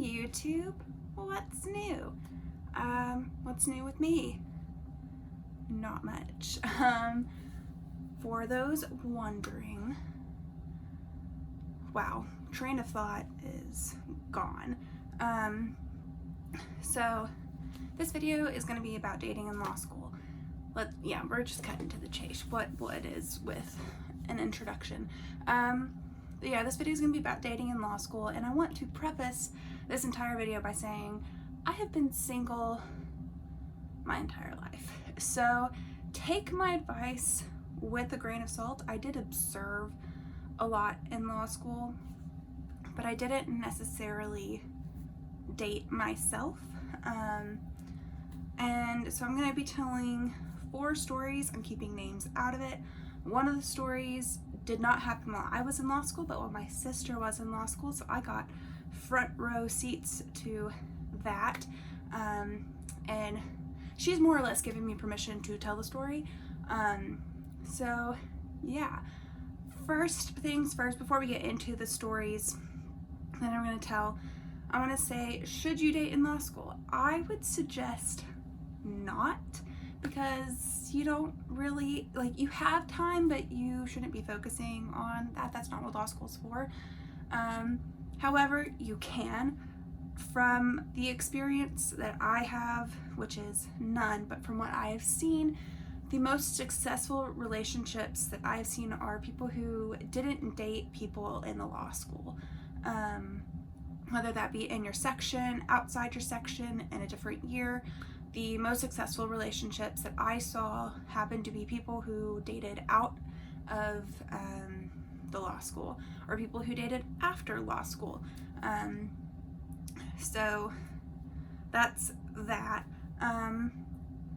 YouTube. What's new? What's new with me? Not much. For those wondering, wow, train of thought is gone. So this video is going to be about dating in law school. We're just cutting to the chase. What it is with an introduction. This video is going to be about dating in law school, and I want to preface this entire video by saying I have been single my entire life. So take my advice with a grain of salt. I did observe a lot in law school, but I didn't necessarily date myself. And so I'm going to be telling 4 stories. I'm keeping names out of it. One of the stories did not happen while I was in law school, but while my sister was in law school, so I got front row seats to that. And she's more or less giving me permission to tell the story. First things first, before we get into the stories that I'm going to tell, I want to say, should you date in law school? I would suggest not, because you don't really, you have time, but you shouldn't be focusing on that. That's not what law school's for. However, you can. From the experience that I have, which is none, but from what I have seen, the most successful relationships that I've seen are people who didn't date people in the law school. Whether that be in your section, outside your section, in a different year. The most successful relationships that I saw happened to be people who dated out of the law school, or people who dated after law school. So that's that.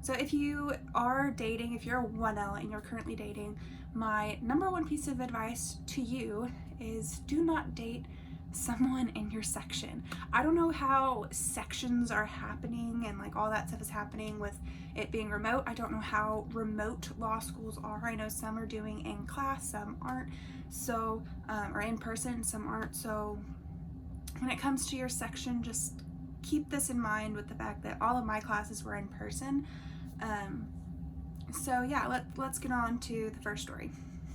So if you are dating, if you're a 1L and you're currently dating, my number one piece of advice to you is do not date someone in your section. I don't know how sections are happening and all that stuff is happening with it being remote. I don't know how remote law schools are. I know some are doing in class, some aren't. So, or in person, some aren't. So when it comes to your section, just keep this in mind with the fact that all of my classes were in person. Let's get on to the first story.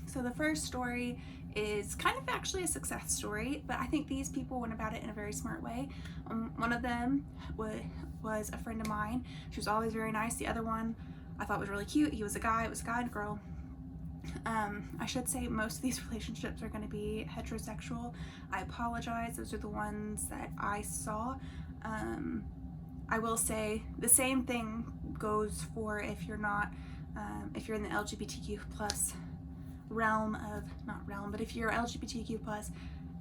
So the first story is kind of actually a success story, but I think these people went about it in a very smart way. One of them was a friend of mine. She was always very nice. The other one I thought was really cute. He was a guy. It was a guy and a girl. I should say most of these relationships are going to be heterosexual. I apologize. Those are the ones that I saw. I will say the same thing goes for if you're not, if you're in the LGBTQ plus realm of, not realm, but if you're LGBTQ plus,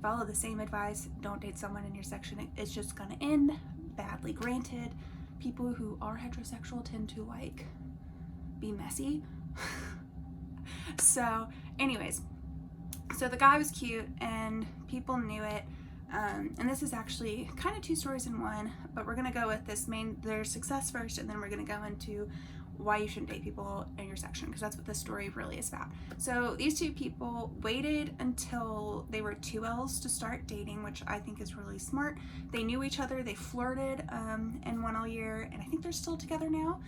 follow the same advice. Don't date someone in your section. It's just going to end badly. Granted, people who are heterosexual tend to be messy. So anyways, so the guy was cute and people knew it. And this is actually kind of 2 stories in one, but we're going to go with their success first, and then we're going to go into why you shouldn't date people in your section, because that's what this story really is about. So these 2 people waited until they were 2Ls to start dating, which I think is really smart. They knew each other, they flirted in 1L year, and I think they're still together now.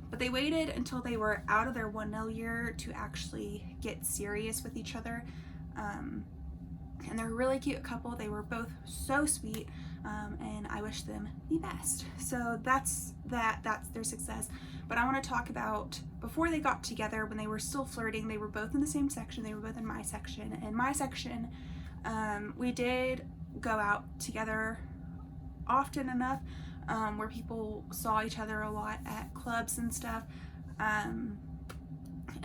But they waited until they were out of their 1L year to actually get serious with each other. And they're a really cute couple. They were both so sweet, and I wish them the best. So that's their success. But I want to talk about before they got together, when they were still flirting. They were both in the same section. They were both in my section. In my section, we did go out together often enough, where people saw each other a lot at clubs and stuff. And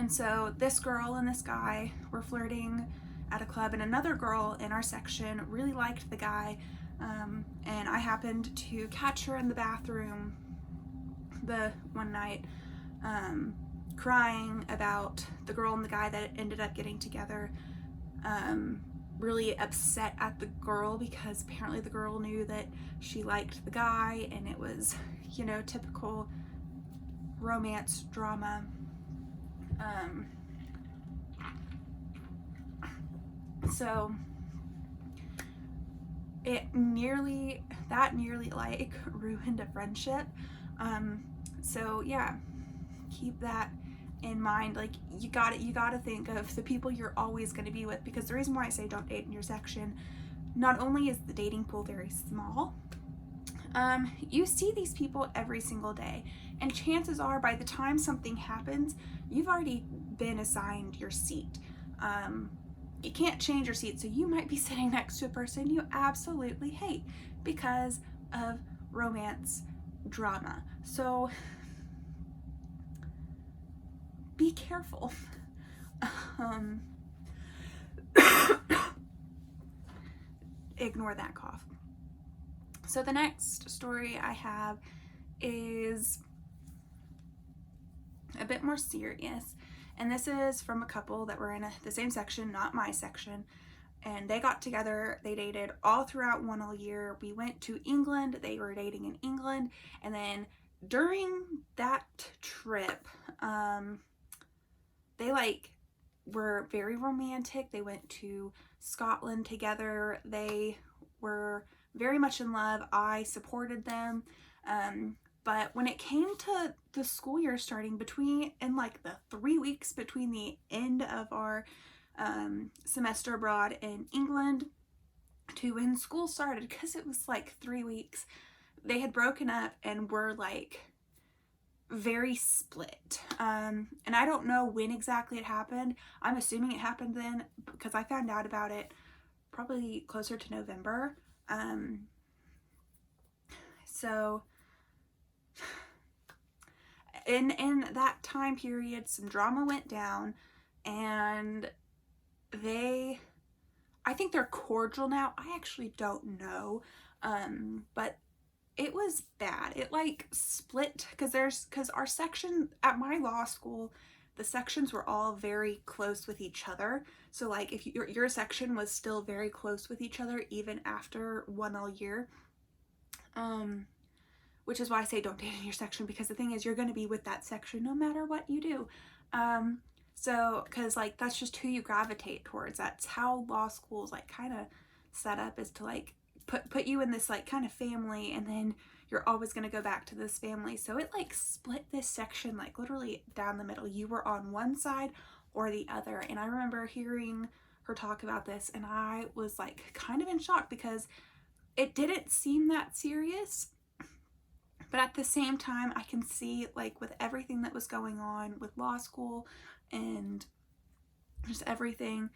so this girl and this guy were flirting at a club, and another girl in our section really liked the guy, and I happened to catch her in the bathroom the one night, crying about the girl and the guy that ended up getting together, really upset at the girl because apparently the girl knew that she liked the guy, and it was, typical romance drama. So it nearly that nearly like ruined a friendship. So yeah, keep that in mind. Like, you gotta think of the people you're always going to be with, because the reason why I say don't date in your section, not only is the dating pool very small, you see these people every single day, and chances are by the time something happens, you've already been assigned your seat. You can't change your seat, so you might be sitting next to a person you absolutely hate because of romance drama. So be careful. um, Ignore that cough. So the next story I have is a bit more serious, and this is from a couple that were in the same section, not my section, and they got together, they dated all throughout 1L year. We went to England, they were dating in England, and then during that trip, they like were very romantic. They went to Scotland together. They were very much in love. I supported them. But when it came to the school year starting, in like the 3 weeks between the end of our semester abroad in England to when school started, because it was like 3 weeks, they had broken up and were like very split. And I don't know when exactly it happened. I'm assuming it happened then, because I found out about it probably closer to November. So in that time period, some drama went down, and I think they're cordial now. I actually don't know. But it was bad. It like split, because our section at my law school, the sections were all very close with each other. So like if your section was still very close with each other even after 1L year, which is why I say don't date in your section, because the thing is, you're going to be with that section no matter what you do. So because like that's just who you gravitate towards. That's how law school is like kind of set up, is to like put you in this like kind of family, and then you're always going to go back to this family. So it like split this section like literally down the middle. You were on one side or the other. And I remember hearing her talk about this, and I was like kind of in shock, because it didn't seem that serious. But at the same time, I can see like with everything that was going on with law school and just everything,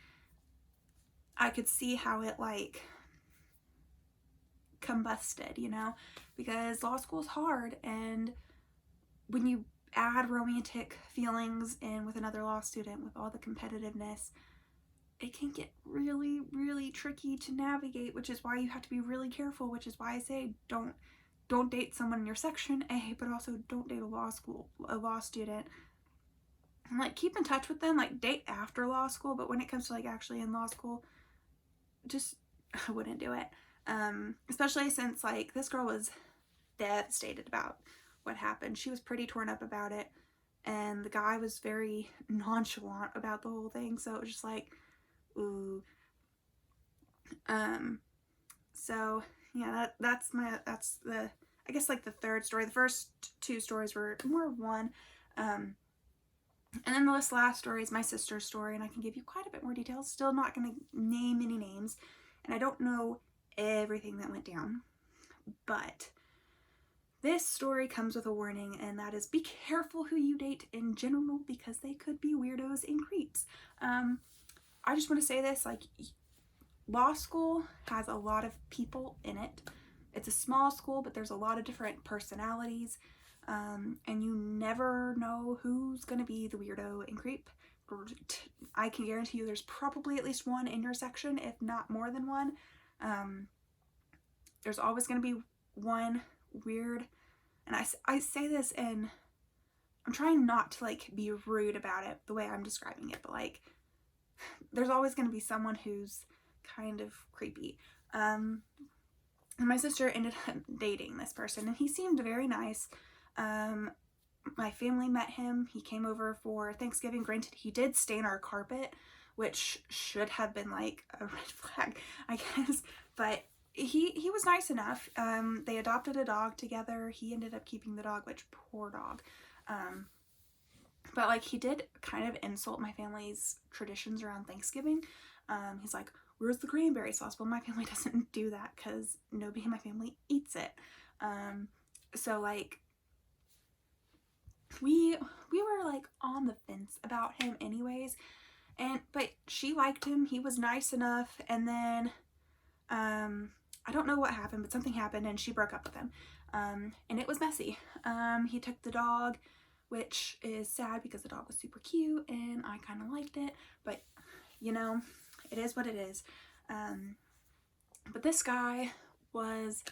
I could see how it like combusted, because law school is hard, and when you add romantic feelings in with another law student, with all the competitiveness, it can get really, really tricky to navigate, which is why you have to be really careful, which is why I say don't date someone in your section, but also don't date a law student. And like keep in touch with them, like date after law school, but when it comes to like actually in law school, just I wouldn't do it. Especially since like this girl was devastated about what happened. She was pretty torn up about it, and the guy was very nonchalant about the whole thing. So it was just like, ooh. So yeah, that's the I guess like the third story. The first two stories were more of one. And then this last story is my sister's story, and I can give you quite a bit more details. Still not going to name any names, and I don't know everything that went down. But this story comes with a warning, and that is be careful who you date in general, because they could be weirdos and creeps. I just want to say this, like, law school has a lot of people in it. It's a small school, but there's a lot of different personalities. And you never know who's going to be the weirdo and creep. I can guarantee you there's probably at least one in your section, if not more than one. There's always going to be one weird, and I say this, and I'm trying not to like be rude about it the way I'm describing it, but like there's always going to be someone who's kind of creepy. And my sister ended up dating this person, and he seemed very nice. My family met him. He came over for Thanksgiving. Granted, he did stain our carpet, which should have been like a red flag, I guess, but he was nice enough. They adopted a dog together. He ended up keeping the dog, which poor dog. But like he did kind of insult my family's traditions around Thanksgiving. He's like, "Where's the cranberry sauce?" Well, my family doesn't do that because nobody in my family eats it. So like we were like on the fence about him anyways. But she liked him. He was nice enough. And then I don't know what happened, but something happened and she broke up with him. And it was messy. He took the dog, which is sad because the dog was super cute and I kind of liked it, but you know, it is what it is. But this guy was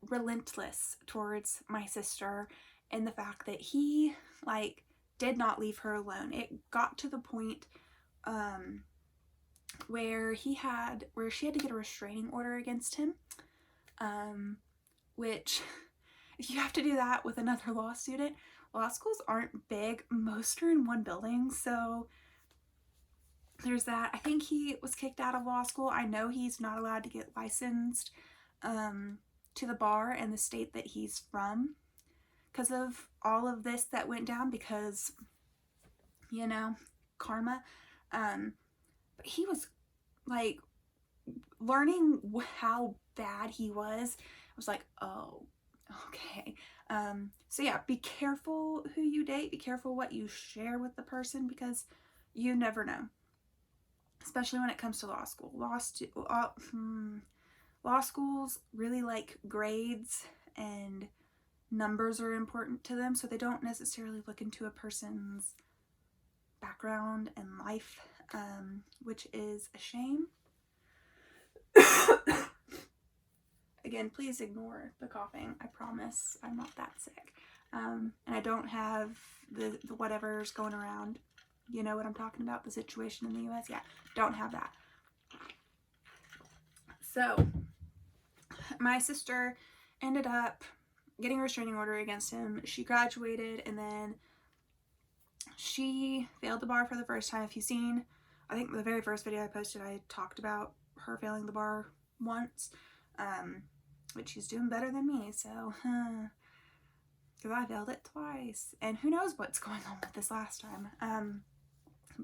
relentless towards my sister in the fact that he like did not leave her alone. It got to the point where she had to get a restraining order against him, which if you have to do that with another law student, law schools aren't big. Most are in one building, so there's that. I think he was kicked out of law school. I know he's not allowed to get licensed to the bar in the state that he's from because of all of this that went down, because, you know, karma. But he was like learning how bad he was. I was like, oh, okay. So yeah, be careful who you date. Be careful what you share with the person, because you never know. Especially when it comes to law school. Law schools really like grades, and numbers are important to them, so they don't necessarily look into a person's background and life, which is a shame. Again, please ignore the coughing. I promise I'm not that sick. And I don't have the whatever's going around. You know what I'm talking about? The situation in the US? Yeah, don't have that. So, my sister ended up getting a restraining order against him. She graduated, and then she failed the bar for the first time. If you've seen, I think the very first video I posted, I talked about her failing the bar once, which she's doing better than me, so, because I failed it twice, and who knows what's going on with this last time.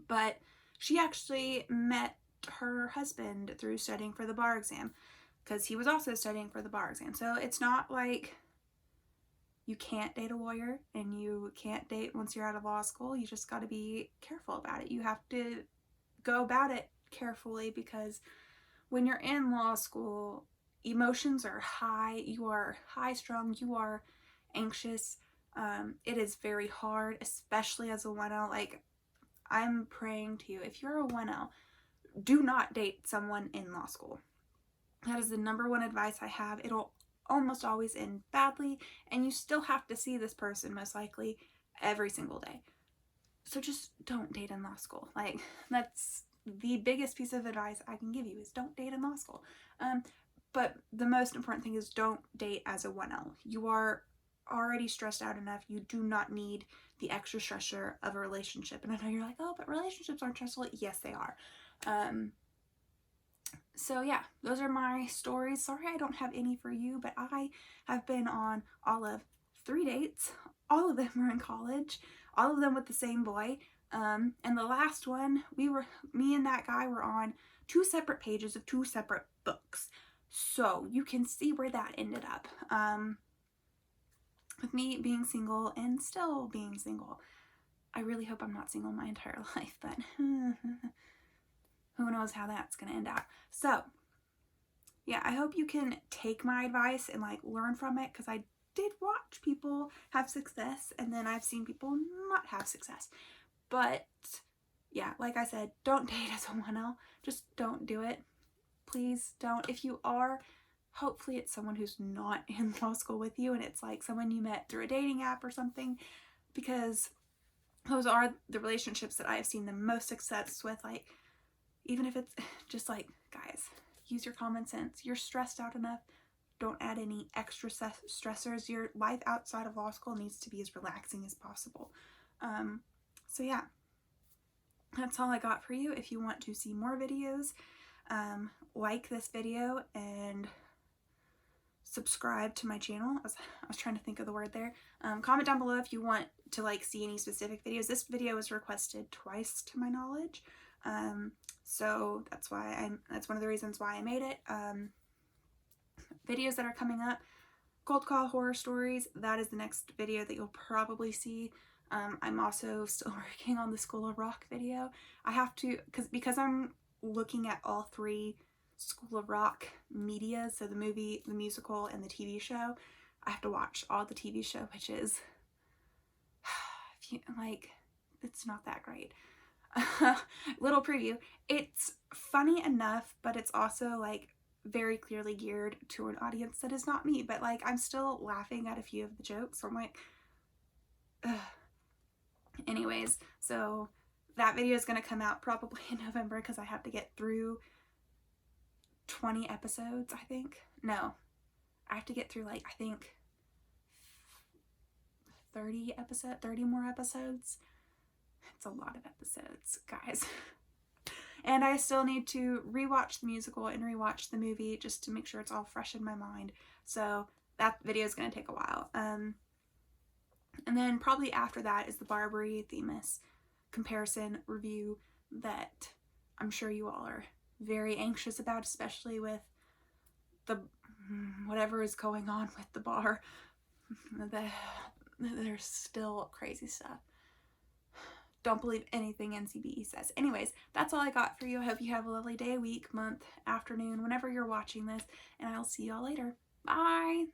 But she actually met her husband through studying for the bar exam, because he was also studying for the bar exam. So it's not like you can't date a lawyer and you can't date once you're out of law school. You just got to be careful about it. You have to go about it carefully, because when you're in law school, emotions are high. You are high strung. You are anxious. It is very hard, especially as a 1L. Like, I'm praying to you, if you're a 1L, do not date someone in law school. That is the number one advice I have. It'll almost always end badly, and you still have to see this person most likely every single day. So just don't date in law school. Like, that's the biggest piece of advice I can give you, is don't date in law school. But the most important thing is don't date as a 1L. You are already stressed out enough. You do not need the extra stressor of a relationship. And I know you're like, oh, but relationships aren't stressful. Yes, they are. So yeah, those are my stories. Sorry I don't have any for you, but I have been on all of 3 dates. All of them were in college. All of them with the same boy. And the last one, me and that guy were on 2 separate pages of 2 separate books. So you can see where that ended up. With me being single and still being single. I really hope I'm not single my entire life, but who knows how that's going to end out. So, yeah, I hope you can take my advice and like learn from it, because I did watch people have success, and then I've seen people not have success. But yeah, like I said, don't date as a 1L. Just don't do it. Please don't. If you are, hopefully it's someone who's not in law school with you, and it's like someone you met through a dating app or something, because those are the relationships that I have seen the most success with. Like, even if it's just like, guys, use your common sense. You're stressed out enough. Don't add any extra stressors. Your life outside of law school needs to be as relaxing as possible. So yeah, that's all I got for you. If you want to see more videos, like this video and subscribe to my channel. I was trying to think of the word there. Comment down below if you want to like see any specific videos. This video was requested twice to my knowledge. So that's one of the reasons why I made it. Videos that are coming up, Cold Call horror stories, that is the next video that you'll probably see. I'm also still working on the School of Rock video. I have to, because I'm looking at all 3 School of Rock media, so the movie, the musical, and the TV show. I have to watch all the TV show, which is, it's not that great. Little preview. It's funny enough, but it's also like very clearly geared to an audience that is not me, but like I'm still laughing at a few of the jokes, so I'm like, ugh. Anyways, so that video is going to come out probably in November because I have to get through 20 episodes, I think. No, I have to get through like, I think 30 more episodes. It's a lot of episodes, guys. And I still need to rewatch the musical and rewatch the movie just to make sure it's all fresh in my mind. So that video is going to take a while. And then probably after that is the Barbary Themis comparison review that I'm sure you all are very anxious about, especially with the whatever is going on with the bar. There's still crazy stuff. Don't believe anything NCBE says. Anyways, that's all I got for you. I hope you have a lovely day, week, month, afternoon, whenever you're watching this, and I'll see y'all later. Bye!